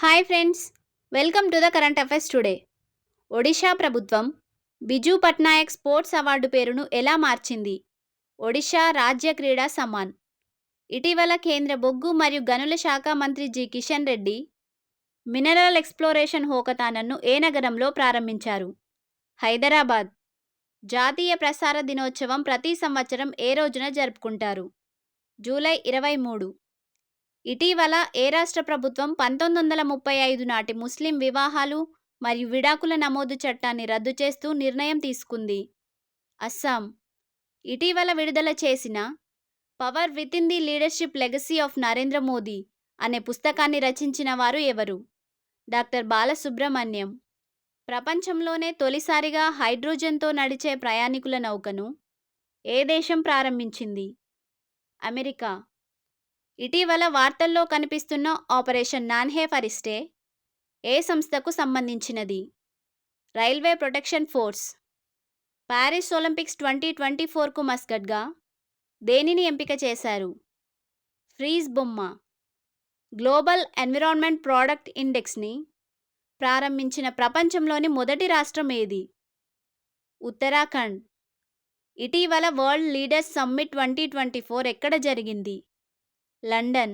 Hi friends, welcome to the current affairs today. Odisha ప్రభుత్వం Biju Patnaik sports award పేరును ఎలా మార్చింది? ఒడిషా రాజ్య క్రీడా సమ్మాన్. ఇటీవల కేంద్ర బొగ్గు మరియు గనుల శాఖ మంత్రి G Kishan Reddy mineral exploration హోకథానన్ను ఏ నగరంలో ప్రారంభించారు? హైదరాబాద్. జాతీయ ప్రసార దినోత్సవం ప్రతి సంవత్సరం ఏ రోజున జరుపుకుంటారు? జూలై 23. ఇటీవల ఏ రాష్ట్ర ప్రభుత్వం 1935 నాటి ముస్లిం వివాహాలు మరియు విడాకుల నమోదు చట్టాన్ని రద్దు చేస్తూ నిర్ణయం తీసుకుంది? అస్సాం. ఇటీవల విడుదల చేసిన power within the leadership legacy of Narendra Modi అనే పుస్తకాన్ని రచించిన వారు ఎవరు? డాక్టర్ బాలసుబ్రహ్మణ్యం. ప్రపంచంలోనే తొలిసారిగా హైడ్రోజన్తో నడిచే ప్రయాణికుల నౌకను ఏ దేశం ప్రారంభించింది? అమెరికా. ఇటీవల వార్తల్లో కనిపిస్తున్న ఆపరేషన్ నాన్హే ఫరిస్టే ఏ సంస్థకు సంబంధించినది? Railway protection force. Paris Olympics 2024కు మస్కట్గా దేనిని ఎంపిక చేశారు? ఫ్రీజ్ బొమ్మ. గ్లోబల్ ఎన్విరాన్మెంట్ ప్రోడక్ట్ ఇండెక్స్ని ప్రారంభించిన ప్రపంచంలోని మొదటి రాష్ట్రం ఏది? ఉత్తరాఖండ్. ఇటీవల వరల్డ్ లీడర్స్ సమ్మిట్ 2024 ఎక్కడ జరిగింది? లండన్.